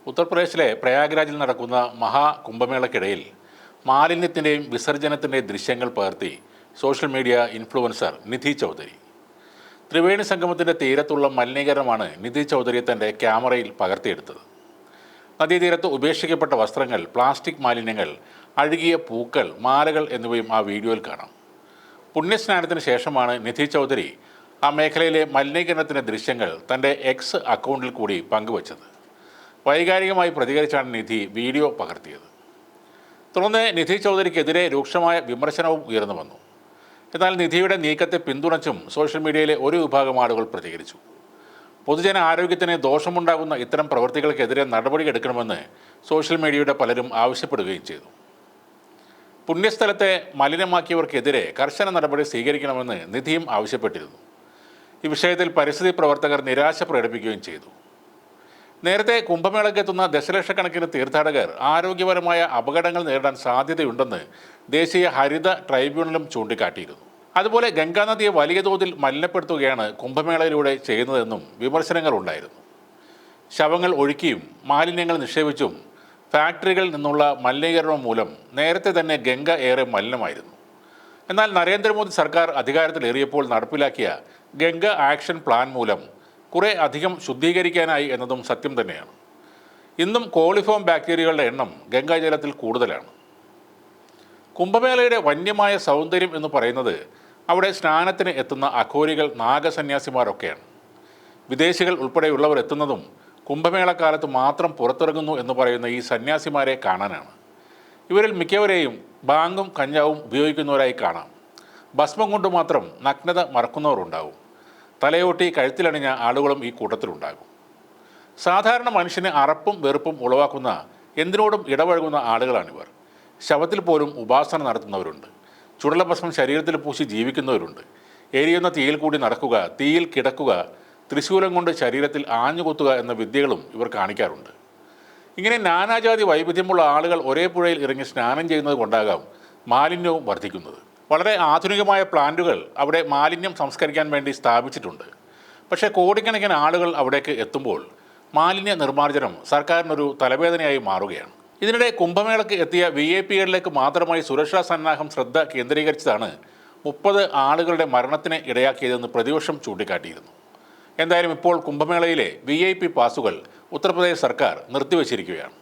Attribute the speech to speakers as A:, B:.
A: ഉത്തർപ്രദേശിലെ പ്രയാഗ്രാജിൽ നടക്കുന്ന മഹാകുംഭമേളയ്ക്കിടയിൽ മാലിന്യത്തിൻ്റെയും വിസർജനത്തിൻ്റെയും ദൃശ്യങ്ങൾ പകർത്തി സോഷ്യൽ മീഡിയ ഇൻഫ്ലുവൻസർ നിധി ചൗധരി. ത്രിവേണി സംഗമത്തിൻ്റെ തീരത്തുള്ള മലിനീകരണമാണ് നിധി ചൗധരി തൻ്റെ ക്യാമറയിൽ പകർത്തിയെടുത്തത്. നദീതീരത്ത് ഉപേക്ഷിക്കപ്പെട്ട വസ്ത്രങ്ങൾ, പ്ലാസ്റ്റിക് മാലിന്യങ്ങൾ, അഴുകിയ പൂക്കൾ, മാലകൾ എന്നിവയും ആ വീഡിയോയിൽ കാണാം. പുണ്യസ്നാനത്തിന് ശേഷമാണ് നിധി ചൗധരി ആ മേഖലയിലെ മലിനീകരണത്തിൻ്റെ ദൃശ്യങ്ങൾ തൻ്റെ എക്സ് അക്കൗണ്ടിൽ കൂടി പങ്കുവച്ചത്. വൈകാരികമായി പ്രതികരിച്ചാണ് നിധി വീഡിയോ പകർത്തിയത്. തുടർന്ന് നിധി ചൗധരിക്കെതിരെ രൂക്ഷമായ വിമർശനവും ഉയർന്നു വന്നു. എന്നാൽ നിധിയുടെ നീക്കത്തെ പിന്തുണച്ചും സോഷ്യൽ മീഡിയയിലെ ഒരു വിഭാഗം ആളുകൾ പ്രതികരിച്ചു. പൊതുജന ആരോഗ്യത്തിന് ദോഷമുണ്ടാകുന്ന ഇത്തരം പ്രവൃത്തികൾക്കെതിരെ നടപടിയെടുക്കണമെന്ന് സോഷ്യൽ മീഡിയയുടെ പലരും ആവശ്യപ്പെടുകയും ചെയ്തു. പുണ്യസ്ഥലത്തെ മലിനമാക്കിയവർക്കെതിരെ കർശന നടപടി സ്വീകരിക്കണമെന്ന് നിധിയും ആവശ്യപ്പെട്ടിരുന്നു. ഈ വിഷയത്തിൽ പരിസ്ഥിതി പ്രവർത്തകർ നിരാശ പ്രകടിപ്പിക്കുകയും ചെയ്തു. നേരത്തെ കുംഭമേളയ്ക്കെത്തുന്ന ദശലക്ഷക്കണക്കിന് തീർത്ഥാടകർ ആരോഗ്യപരമായ അപകടങ്ങൾ നേരിടാൻ സാധ്യതയുണ്ടെന്ന് ദേശീയ ഹരിത ട്രൈബ്യൂണലും ചൂണ്ടിക്കാട്ടിയിരുന്നു. അതുപോലെ ഗംഗാനദിയെ വലിയ തോതിൽ മലിനപ്പെടുത്തുകയാണ് കുംഭമേളയിലൂടെ ചെയ്യുന്നതെന്നും വിമർശനങ്ങൾ ഉണ്ടായിരുന്നു. ശവങ്ങൾ ഒഴുക്കിയും മാലിന്യങ്ങൾ നിക്ഷേപിച്ചും ഫാക്ടറികളിൽ നിന്നുള്ള മലിനീകരണം മൂലം നേരത്തെ തന്നെ ഗംഗ ഏറെ മലിനമായിരുന്നു. എന്നാൽ നരേന്ദ്രമോദി സർക്കാർ അധികാരത്തിലേറിയപ്പോൾ നടപ്പിലാക്കിയ ഗംഗ ആക്ഷൻ പ്ലാൻ മൂലം കുറേ അധികം ശുദ്ധീകരിക്കാനായി എന്നതും സത്യം തന്നെയാണ്. ഇന്നും കോളിഫോം ബാക്ടീരിയകളുടെ എണ്ണം ഗംഗാജലത്തിൽ കൂടുതലാണ്. കുംഭമേളയുടെ വന്യമായ സൗന്ദര്യം എന്ന് പറയുന്നത് അവിടെ സ്നാനത്തിന് എത്തുന്ന അഘോരികൾ, നാഗസന്യാസിമാരൊക്കെയാണ്. വിദേശികൾ ഉൾപ്പെടെയുള്ളവർ എത്തുന്നതും കുംഭമേളക്കാലത്ത് മാത്രം പുറത്തിറങ്ങുന്നു എന്ന് പറയുന്ന ഈ സന്യാസിമാരെ കാണാനാണ്. ഇവരിൽ മിക്കവരെയും ബാങ്ങും കഞ്ചാവും ഉപയോഗിക്കുന്നവരായി കാണാം. ഭസ്മം കൊണ്ട് മാത്രം നഗ്നത മറക്കുന്നവരുണ്ടാകും. തലയോട്ടി കഴുത്തിലണിഞ്ഞ ആളുകളും ഈ കൂട്ടത്തിലുണ്ടാകും. സാധാരണ മനുഷ്യന് അറപ്പും വെറുപ്പും ഉളവാക്കുന്ന എന്തിനോടും ഇടപഴകുന്ന ആളുകളാണിവർ. ശവത്തിൽ പോലും ഉപാസന നടത്തുന്നവരുണ്ട്. ചുടലഭസ്മം ശരീരത്തിൽ പൂശി ജീവിക്കുന്നവരുണ്ട്. എരിയുന്ന തീയിൽ കൂടി നടക്കുക, തീയിൽ കിടക്കുക, ത്രിശൂലം കൊണ്ട് ശരീരത്തിൽ ആഞ്ഞുകൊത്തുക എന്ന വിദ്യകളും ഇവർ കാണിക്കാറുണ്ട്. ഇങ്ങനെ നാനാജാതി വൈവിധ്യമുള്ള ആളുകൾ ഒരേ പുഴയിൽ ഇറങ്ങി സ്നാനം ചെയ്യുന്നത് കൊണ്ടാകാം മാലിന്യവും വർദ്ധിക്കുന്നത്. വളരെ ആധുനികമായ പ്ലാന്റുകൾ അവിടെ മാലിന്യം സംസ്കരിക്കാൻ വേണ്ടി സ്ഥാപിച്ചിട്ടുണ്ട്. പക്ഷേ കോടിക്കണക്കിന് ആളുകൾ അവിടേക്ക് എത്തുമ്പോൾ മാലിന്യ നിർമ്മാർജ്ജനം സർക്കാരിനൊരു തലവേദനയായി മാറുകയാണ്. ഇതിനിടെ കുംഭമേളയ്ക്ക് എത്തിയ VIP-കളിലേക്ക് മാത്രമായി സുരക്ഷാ സന്നാഹം ശ്രദ്ധ കേന്ദ്രീകരിച്ചതാണ് 30 ആളുകളുടെ മരണത്തിന് ഇടയാക്കിയതെന്ന് പ്രതിപക്ഷം ചൂണ്ടിക്കാട്ടിയിരുന്നു. എന്തായാലും ഇപ്പോൾ കുംഭമേളയിലെ VIP പാസുകൾ ഉത്തർപ്രദേശ് സർക്കാർ നിർത്തിവച്ചിരിക്കുകയാണ്.